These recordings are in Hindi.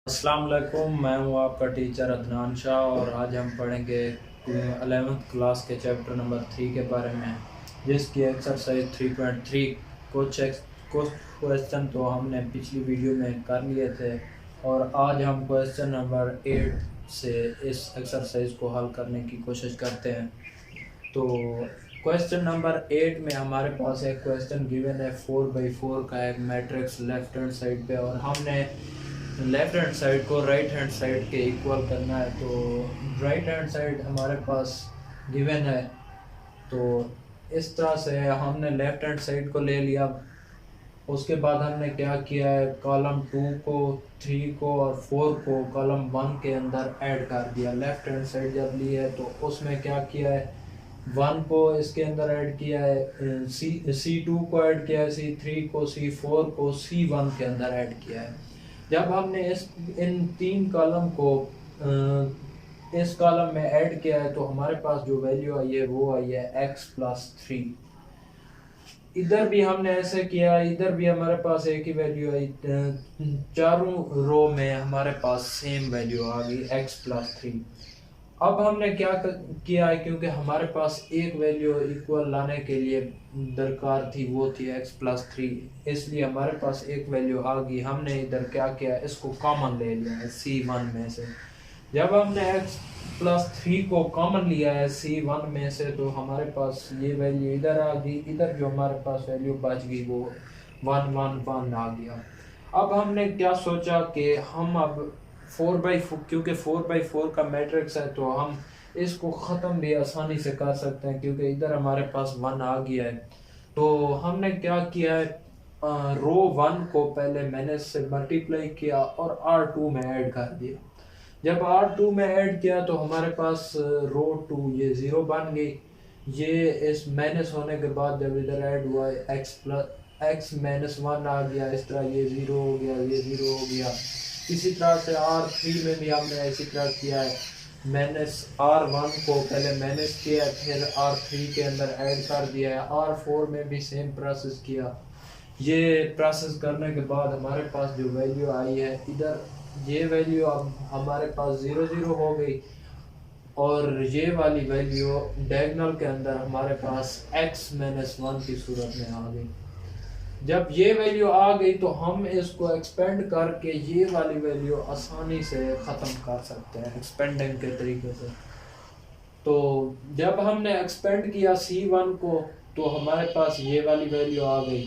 अस्सलाम वालेकुम। मैं हूँ आपका टीचर अदनान शाह और आज हम पढ़ेंगे 11th क्लास के चैप्टर नंबर 3 के बारे में, जिसकी एक्सरसाइज 3.3 कुछ क्वेश्चन तो हमने पिछली वीडियो में कर लिए थे और आज हम क्वेश्चन नंबर 8 से इस एक्सरसाइज को हल करने की कोशिश करते हैं। तो क्वेश्चन नंबर 8 में हमारे पास एक क्वेश्चन गिवन है 4/4 का एक मैट्रिक्स लेफ्ट हैंड साइड पे, और हमने लेफ्ट हैंड साइड को राइट हैंड साइड के इक्वल करना है। तो राइट हैंड साइड हमारे पास गिवन है, तो इस तरह से हमने लेफ्ट हैंड साइड को ले लिया। उसके बाद हमने क्या किया है, कॉलम 2 को, 3 को और 4 को कॉलम 1 के अंदर ऐड कर दिया। लेफ्ट हैंड साइड जब ली है तो उसमें क्या किया है, 1 को इसके अंदर ऐड किया है, C2 को ऐड किया है, C3 को, C4 को C1 के अंदर ऐड किया है। जब हमने इन 3 कॉलम को इस कॉलम में ऐड किया है तो हमारे पास जो वैल्यू आई है वो आई है x+3। इधर भी हमने ऐसे किया, इधर भी हमारे पास एक ही वैल्यू आई, चारों रो में हमारे पास सेम वैल्यू आ गई x+3। अब हमने क्या किया है, क्योंकि हमारे पास एक वैल्यू इक्वल लाने के लिए दरकार थी, वो थी x+3, इसलिए हमारे पास एक वैल्यू आ गई। हमने इधर क्या किया, इसको कॉमन ले लिया है C1 में से। जब हमने x+3 को कॉमन लिया है C1 में से तो हमारे पास ये वैल्यू इधर आ गई, इधर जो हमारे पास वैल्यू बच गई वो 1 1 1 आ गया। अब हमने क्या सोचा कि हम अब 4/4, क्योंकि 4/4 का मैट्रिक्स है तो हम इसको ख़त्म भी आसानी से कर सकते हैं, क्योंकि इधर हमारे पास 1 आ गया है। तो हमने क्या किया है, रो 1 को पहले मैंने से मल्टीप्लाई किया और R2 में ऐड कर दिया। जब R2 में ऐड किया तो हमारे पास रो 2 ये 0 बन गई। ये इस माइनस होने के बाद जब इधर ऐड हुआ x-1 आ गया, इस तरह ये 0 हो गया, ये 0 हो गया। इसी तरह से R3 में भी हमने इसी तरह किया है, -R1 को पहले माइनस किया, फिर R3 के अंदर ऐड कर दिया है। R4 में भी सेम प्रोसेस किया। ये प्रोसेस करने के बाद हमारे पास जो वैल्यू आई है, इधर ये वैल्यू अब हमारे पास 0 0 हो गई और ये वाली वैल्यू डायगोनल के अंदर हमारे पास x-1 की सूरत में आ गई। जब ये वैल्यू आ गई तो हम इसको एक्सपेंड करके ये वाली वैल्यू आसानी से ख़त्म कर सकते हैं एक्सपेंडिंग के तरीके से। तो जब हमने एक्सपेंड किया C1 को तो हमारे पास ये वाली वैल्यू आ गई।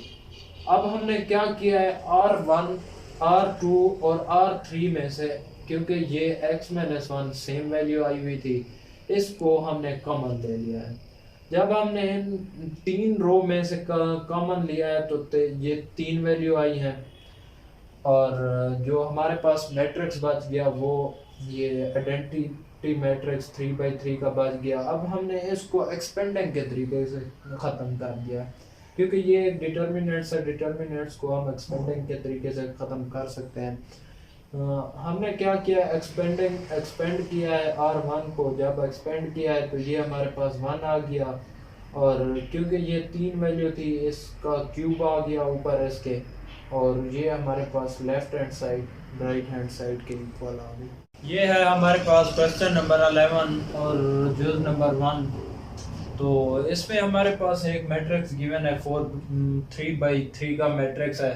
अब हमने क्या किया है, R1, R2 और R3 में से, क्योंकि ये x-1 सेम वैल्यू आई हुई थी, इसको हमने कॉमन ले लिया है। जब हमने इन 3 रो में से कॉमन लिया है तो ये 3 वैल्यू आई हैं और जो हमारे पास मैट्रिक्स बच गया वो ये आइडेंटिटी मैट्रिक्स 3/3 का बच गया। अब हमने इसको एक्सपेंडिंग के तरीके से ख़त्म कर दिया, क्योंकि ये डिटर्मिनेंट्स है, डिटर्मिनेंट्स को हम एक्सपेंडिंग के तरीके से ख़त्म कर सकते हैं। हमने क्या किया, एक्सपेंड किया है R1 को। जब एक्सपेंड किया है तो ये हमारे पास 1 आ गया, और क्योंकि ये 3 वैल्यू थी इसका क्यूब आ गया ऊपर इसके, और ये हमारे पास left hand side right hand side के इक्वल आ गई। ये है हमारे पास क्वेश्चन नंबर 11 और जुज नंबर 1। तो इसमें हमारे पास एक मैट्रिक्स गिवन है 3/3 का मैट्रिक्स है।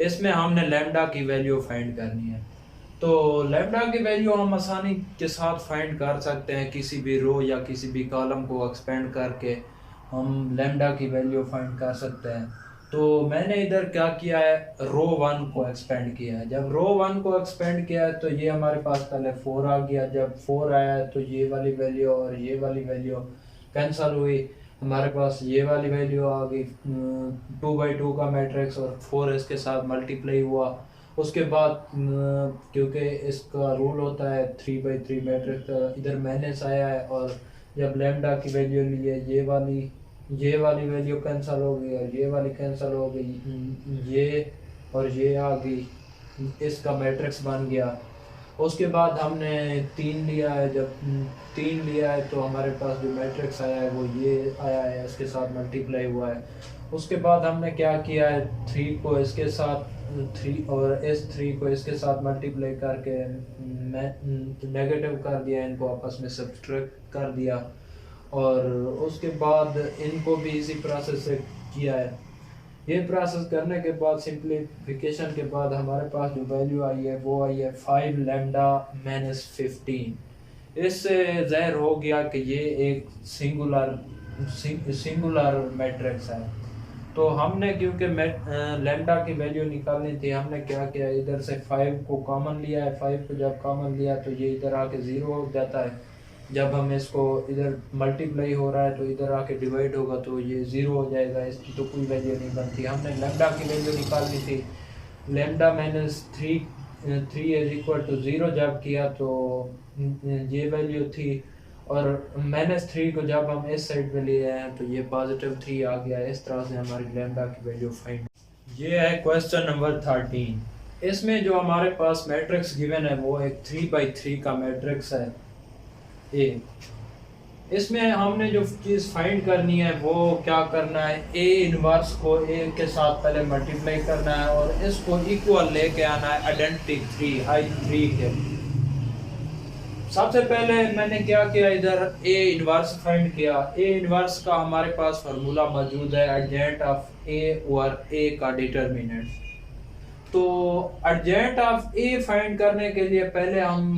इसमें हमने लैम्डा की वैल्यू फाइंड करनी है। तो लैम्डा की वैल्यू हम आसानी के साथ फाइंड कर सकते हैं, किसी भी रो या किसी भी कॉलम को एक्सपेंड करके हम लैम्डा की वैल्यू फाइंड कर सकते हैं। तो मैंने इधर क्या किया है, रो 1 को एक्सपेंड किया है। जब रो 1 को एक्सपेंड किया है तो ये हमारे पास पहले 4 आ गया। जब 4 आया है तो ये वाली वैल्यू और ये वाली वैल्यू कैंसिल हुई, हमारे पास ये वाली वैल्यू आ गई 2/2 का मैट्रिक्स, और 4 इसके साथ मल्टीप्लाई हुआ। उसके बाद क्योंकि इसका रूल होता है 3/3 मैट्रिक्स का, इधर माइनस आया है, और जब लैम्डा की वैल्यू ली है ये वाली वैल्यू कैंसिल हो गई और ये वाली कैंसिल हो गई, ये और ये आ गई, इसका मैट्रिक्स बन गया। उसके बाद हमने 3 लिया है। जब 3 लिया है तो हमारे पास जो मैट्रिक्स आया है वो ये आया है, इसके साथ मल्टीप्लाई हुआ है। उसके बाद हमने क्या किया है, 3 को इसके साथ 3 और इस 3 को इसके साथ मल्टीप्लाई करके नेगेटिव कर दिया, इनको आपस में सब्ट्रैक्ट कर दिया। और उसके बाद इनको भी इसी प्रोसेस से किया है। ये प्रोसेस करने के बाद सिंप्लीफिकेशन के बाद हमारे पास जो वैल्यू आई है वो आई है 5 लैम्डा माइनस 15। इससे ज़ाहिर हो गया कि ये एक सिंगुलर मैट्रिक्स है। तो हमने क्योंकि लैम्डा की वैल्यू निकालनी थी, हमने क्या किया, इधर से 5 को कॉमन लिया है। 5 को जब कॉमन लिया तो ये इधर आके 0 हो जाता है। जब हम इसको इधर मल्टीप्लाई हो रहा है तो इधर आके डिवाइड होगा तो ये 0 हो जाएगा, इसकी तो कोई वैल्यू नहीं बनती। हमने लैम्डा की वैल्यू निकालनी थी। Lambda minus 3 is equal to 0 जब किया तो ये वैल्यू थी, और -3 को जब हम इस साइड में ले आए हैं तो ये +3 आ गया। इस तरह से हमारी लैम्डा की वैल्यू फाइंड। ये है क्वेश्चन नंबर 13। इसमें जो हमारे पास मैट्रिक्स गिवन है वो एक 3x3 का मैट्रिक्स है ए। इसमें हमने जो चीज़ फाइंड करनी है वो क्या करना है, ए इनवर्स को ए के साथ पहले मल्टीप्लाई करना है और इसको इक्वल लेके आना है आइडेंटिटी 3 के। सबसे पहले मैंने क्या किया, इधर ए इनवर्स फाइंड किया। ए इनवर्स का हमारे पास फार्मूला मौजूद है, एडजेंट ऑफ ए और ए का डिटर्मिनेंट। तो एडजेंट ऑफ ए फाइंड करने के लिए पहले हम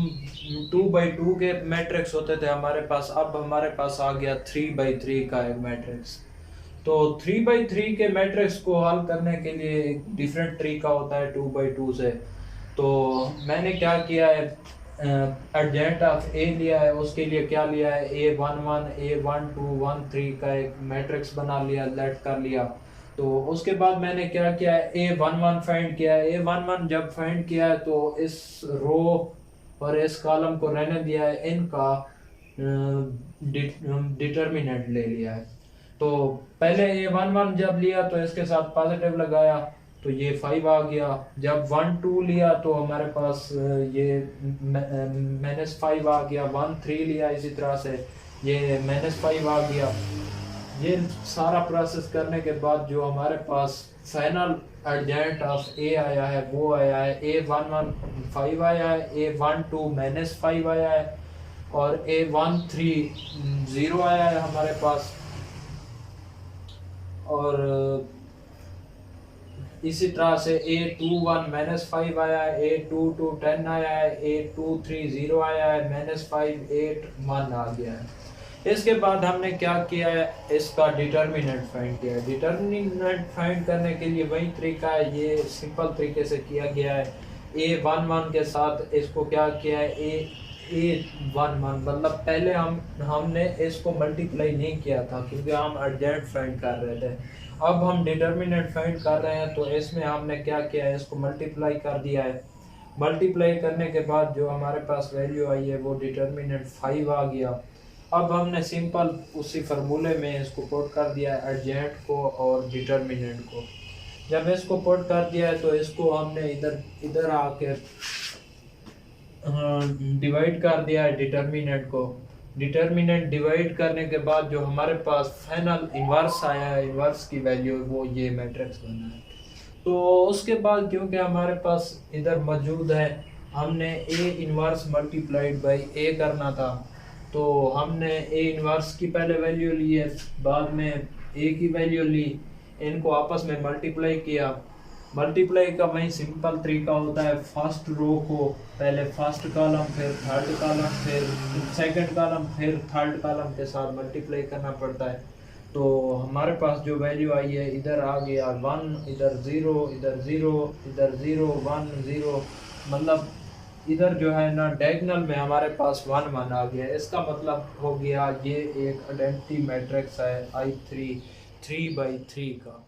2x2 के मैट्रिक्स होते थे हमारे पास, अब हमारे पास आ गया 3x3 का एक मैट्रिक्स। तो 3x3 के मैट्रिक्स को हल करने के लिए एक डिफरेंट तरीका होता है 2x2 से। तो मैंने क्या किया है, एडजेंट ऑफ ए लिया है, उसके लिए क्या लिया है, A11 A12 13 का एक मैट्रिक्स बना लिया, लेट कर लिया। तो उसके बाद मैंने क्या किया है, A11 फाइंड किया है। A11 जब फाइंड किया है तो इस रो और इस कॉलम को रहने दिया है, इनका डिटर्मिनेंट ले लिया है। तो पहले A11 जब लिया तो इसके साथ पॉजिटिव लगाया तो ये 5 आ गया। जब 1 2 लिया तो हमारे पास ये -5 आ गया। 1 3 लिया इसी तरह से ये -5 आ गया। ये सारा प्रोसेस करने के बाद जो हमारे पास फाइनल एडजेंट ऑफ ए आया है वो आया है A11 5 आया है, A12 -5 आया है और A13 0 आया है हमारे पास। और इसी तरह से A21 -5 आया है, A22 10 आया है, A23 0 आया है, -5 8 1 आ गया है। इसके बाद हमने क्या किया है, इसका डिटर्मिनेंट फाइंड किया है। डिटर्मिनेंट फाइंड करने के लिए वही तरीका है, ये सिंपल तरीके से किया गया है। A11 के साथ इसको क्या किया है, A11 मतलब पहले हमने इसको मल्टीप्लाई नहीं किया था क्योंकि हम एडजेंट फाइंड कर रहे थे। अब हम डिटर्मिनेंट फाइंड कर रहे हैं तो इसमें हमने क्या किया है, इसको मल्टीप्लाई कर दिया है। मल्टीप्लाई करने के बाद जो हमारे पास वैल्यू आई है वो डिटर्मिनेंट 5 आ गया। अब हमने सिंपल उसी फार्मूले में इसको पुट कर दिया है, एडजेंट को और डिटर्मिनेंट को। जब इसको पुट कर दिया है तो इसको हमने इधर आके डिवाइड कर दिया है डिटर्मिनेंट को। डिटर्मिनेंट डिवाइड करने के बाद जो हमारे पास फाइनल इन्वर्स आया है, इन्वर्स की वैल्यू वो ये मैट्रिक्स बना है। तो उसके बाद क्योंकि हमारे पास इधर मौजूद है, हमने ए इन्वर्स मल्टीप्लाइड बाई ए करना था, तो हमने ए इन्वर्स की पहले वैल्यू ली है, बाद में ए की वैल्यू ली, इनको आपस में मल्टीप्लाई किया। मल्टीप्लाई का वही सिंपल तरीका होता है, फर्स्ट रो को पहले फर्स्ट कॉलम, फिर थर्ड कॉलम, फिर सेकंड कॉलम, फिर थर्ड कॉलम के साथ मल्टीप्लाई करना पड़ता है। तो हमारे पास जो वैल्यू आई है, इधर आ गया 1, इधर 0, इधर 0, इधर 0 1 0, मतलब इधर जो है ना डायगोनल में हमारे पास 1 1 आ गया। इसका मतलब हो गया ये एक आइडेंटिटी मैट्रिक्स है I3 3x3 का।